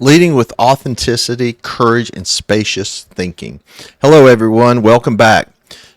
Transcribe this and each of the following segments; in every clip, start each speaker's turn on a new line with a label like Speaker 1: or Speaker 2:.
Speaker 1: Leading with authenticity, courage, and spacious thinking. Hello, everyone. Welcome back.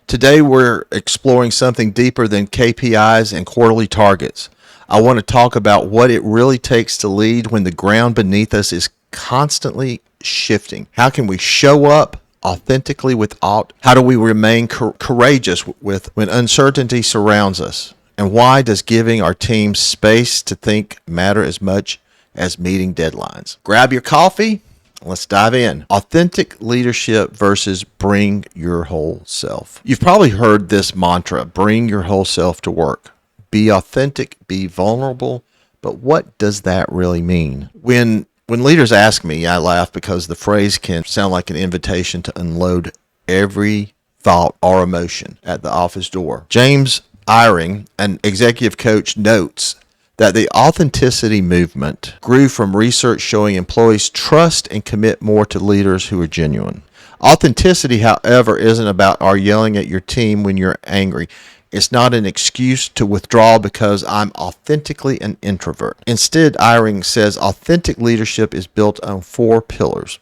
Speaker 1: Today, we're exploring something deeper than KPIs and quarterly targets. I want to talk about what it really takes to lead when the ground beneath us is constantly shifting. How can we show up authentically without? How do we remain courageous when uncertainty surrounds us? And why does giving our team space to think matter as much as meeting deadlines? Grab your coffee. Let's dive in. Authentic leadership versus bring your whole self. You've probably heard this mantra, bring your whole self to work. Be authentic, be vulnerable. But what does that really mean? When leaders ask me, I laugh because the phrase can sound like an invitation to unload every thought or emotion at the office door. James Eyring, an executive coach, notes that the authenticity movement grew from research showing employees trust and commit more to leaders who are genuine. Authenticity, however, isn't about yelling at your team when you're angry. It's not an excuse to withdraw because I'm authentically an introvert. Instead, Eyring says authentic leadership is built on 4 pillars.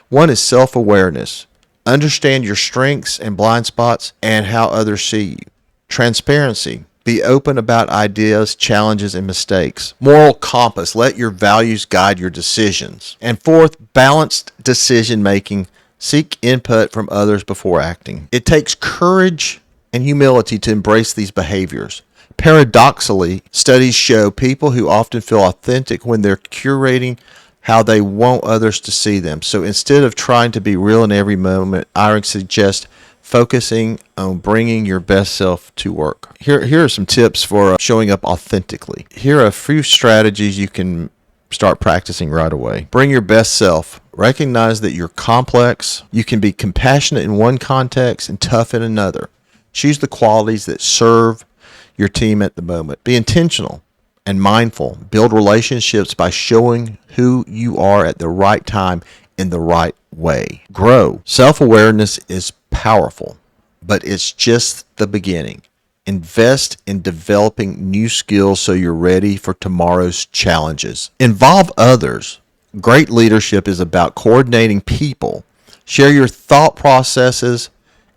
Speaker 1: One is self-awareness. Understand your strengths and blind spots and how others see you. Transparency. Be open about ideas, challenges, and mistakes. Moral compass. Let your values guide your decisions. And fourth, balanced decision making. Seek input from others before acting. It takes courage and humility to embrace these behaviors. Paradoxically, studies show people who often feel authentic when they're curating how they want others to see them. So instead of trying to be real in every moment, Eyring suggests focusing on bringing your best self to work. Here are some tips for showing up authentically. Here are a few strategies you can start practicing right away. Bring your best self. Recognize that you're complex. You can be compassionate in one context and tough in another. Choose the qualities that serve your team at the moment. Be intentional and mindful. Build relationships by showing who you are at the right time in the right way. Grow. Self-awareness is powerful, but it's just the beginning. Invest in developing new skills so you're ready for tomorrow's challenges. Involve others. Great leadership is about coordinating people. Share your thought processes.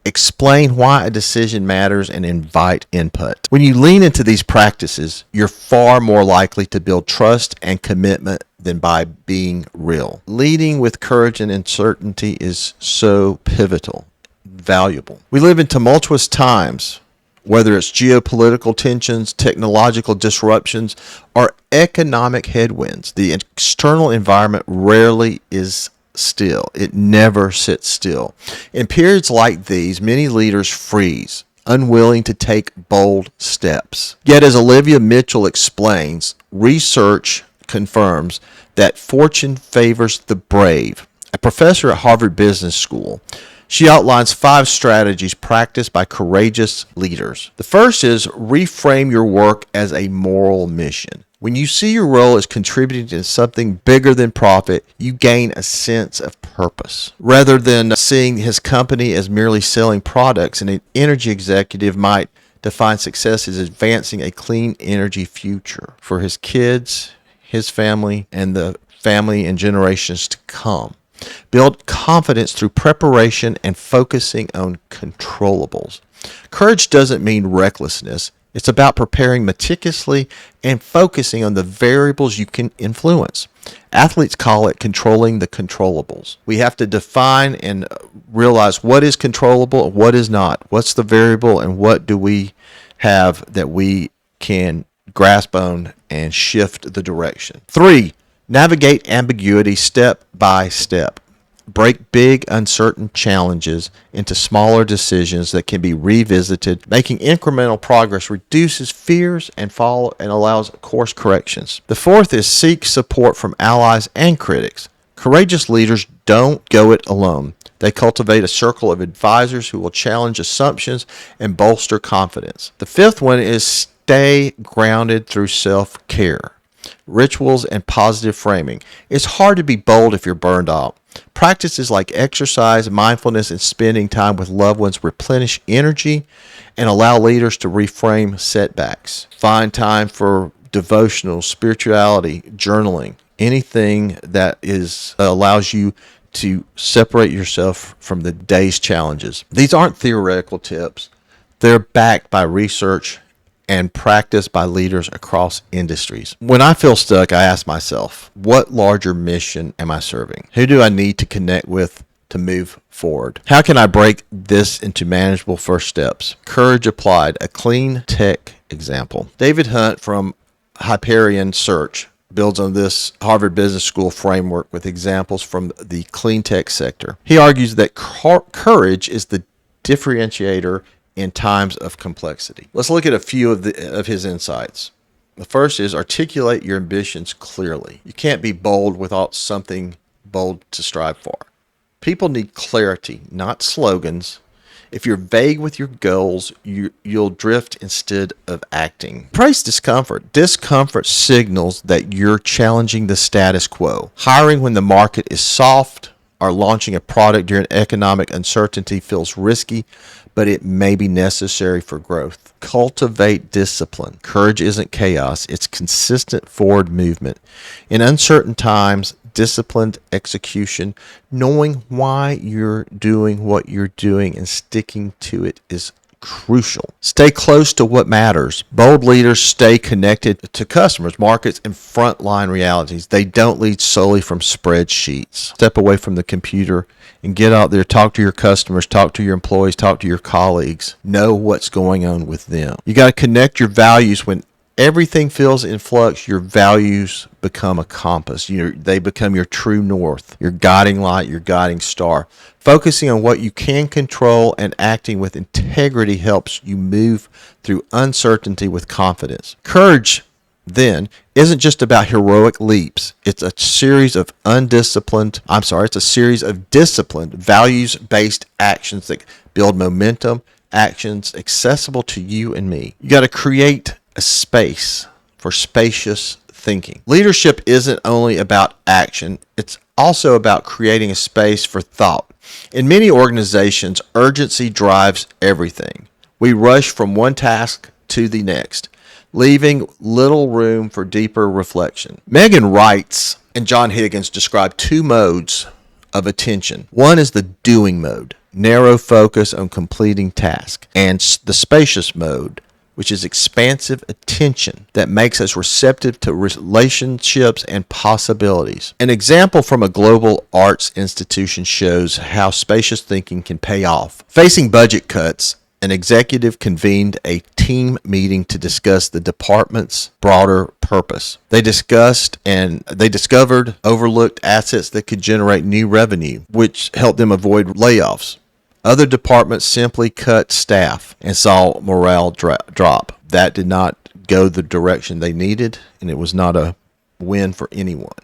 Speaker 1: Explain why a decision matters and invite input. When you lean into these practices, you're far more likely to build trust and commitment than by being real. Leading with courage and uncertainty is so pivotal, valuable. We live in tumultuous times, whether it's geopolitical tensions, technological disruptions, or economic headwinds. The external environment rarely is still. It never sits still. In periods like these, many leaders freeze, unwilling to take bold steps. Yet, as Olivia Mitchell explains, research confirms that fortune favors the brave. A professor at Harvard Business School, she outlines 5 strategies practiced by courageous leaders. The first is reframe your work as a moral mission. When you see your role as contributing to something bigger than profit, you gain a sense of purpose. Rather than seeing his company as merely selling products, an energy executive might define success as advancing a clean energy future for his kids, his family, and the family and generations to come. Build confidence through preparation and focusing on controllables. Courage doesn't mean recklessness. It's about preparing meticulously and focusing on the variables you can influence. Athletes call it controlling the controllables. We have to define and realize what is controllable and what is not. What's the variable and what do we have that we can grasp on and shift the direction. 3, navigate ambiguity step by step. Break big, uncertain challenges into smaller decisions that can be revisited. Making incremental progress reduces fears and allows course corrections. The 4th is seek support from allies and critics. Courageous leaders don't go it alone. They cultivate a circle of advisors who will challenge assumptions and bolster confidence. The 5th one is stay grounded through self-care. Rituals and positive framing. It's hard to be bold if you're burned out. Practices like exercise, mindfulness, and spending time with loved ones replenish energy and allow leaders to reframe setbacks. Find time for devotional, spirituality, journaling, anything that allows you to separate yourself from the day's challenges. These aren't theoretical tips. They're backed by research and practiced by leaders across industries. When I feel stuck, I ask myself, what larger mission am I serving? Who do I need to connect with to move forward? How can I break this into manageable first steps? Courage applied, a clean tech example. David Hunt from Hyperion Search builds on this Harvard Business School framework with examples from the clean tech sector. He argues that courage is the differentiator in times of complexity. Let's look at a few of his insights. The first is articulate your ambitions clearly. You can't be bold without something bold to strive for. People need clarity, not slogans. If you're vague with your goals, you'll drift instead of acting. Praise discomfort. Discomfort signals that you're challenging the status quo. Hiring when the market is soft or launching a product during economic uncertainty feels risky, but it may be necessary for growth. Cultivate discipline. Courage isn't chaos, it's consistent forward movement. In uncertain times, disciplined execution, knowing why you're doing what you're doing and sticking to it is crucial. Stay close to what matters. Bold leaders stay connected to customers, markets, and frontline realities. They don't lead solely from spreadsheets. Step away from the computer and get out there, talk to your customers, talk to your employees, talk to your colleagues. Know what's going on with them. You got to connect your values. When everything feels in flux, your values become a compass. They become your true north, your guiding light, your guiding star. Focusing on what you can control and acting with integrity helps you move through uncertainty with confidence. Courage, then, isn't just about heroic leaps. It's a series of disciplined, values-based actions that build momentum, actions accessible to you and me. You got to create a space for spacious thinking. Leadership isn't only about action, it's also about creating a space for thought. In many organizations, urgency drives everything. We rush from one task to the next, leaving little room for deeper reflection. Megan Wrights and John Higgins describe two modes of attention. One is the doing mode, narrow focus on completing tasks, and the spacious mode, which is expansive attention that makes us receptive to relationships and possibilities. An example from a global arts institution shows how spacious thinking can pay off. Facing budget cuts, an executive convened a team meeting to discuss the department's broader purpose. They discovered overlooked assets that could generate new revenue, which helped them avoid layoffs. Other departments simply cut staff and saw morale drop. That did not go the direction they needed, and it was not a win for anyone.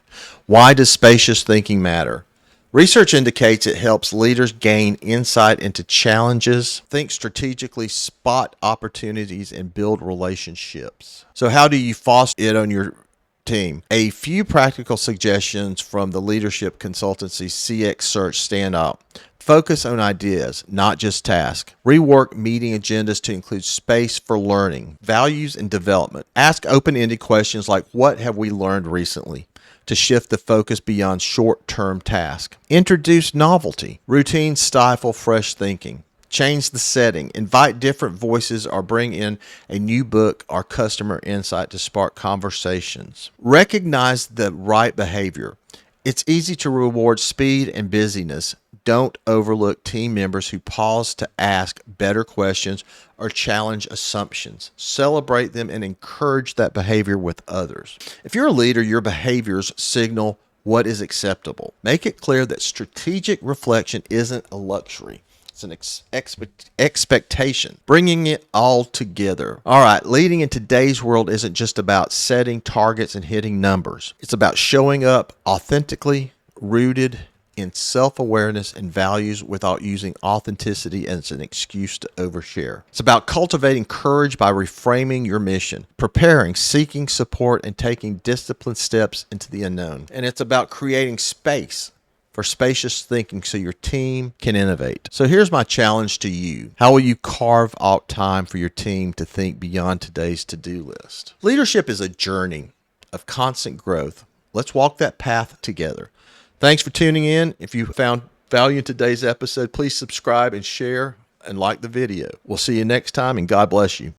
Speaker 1: Why does spacious thinking matter? Research indicates it helps leaders gain insight into challenges, think strategically, spot opportunities, and build relationships. So how do you foster it on your team? A few practical suggestions from the leadership consultancy CX Search stand out. Focus on ideas, not just tasks. Rework meeting agendas to include space for learning, values, and development. Ask open-ended questions like, what have we learned recently? To shift the focus beyond short-term tasks. Introduce novelty. Routines stifle fresh thinking. Change the setting. Invite different voices or bring in a new book or customer insight to spark conversations. Recognize the right behavior. It's easy to reward speed and busyness. Don't overlook team members who pause to ask better questions or challenge assumptions. Celebrate them and encourage that behavior with others. If you're a leader, your behaviors signal what is acceptable. Make it clear that strategic reflection isn't a luxury. It's an expectation, bringing it all together. All right, leading in today's world isn't just about setting targets and hitting numbers. It's about showing up authentically, rooted in self-awareness and values without using authenticity as an excuse to overshare. It's about cultivating courage by reframing your mission, preparing, seeking support, and taking disciplined steps into the unknown. And it's about creating space for spacious thinking so your team can innovate. So here's my challenge to you. How will you carve out time for your team to think beyond today's to-do list? Leadership is a journey of constant growth. Let's walk that path together. Thanks for tuning in. If you found value in today's episode, please subscribe and share and like the video. We'll see you next time, and God bless you.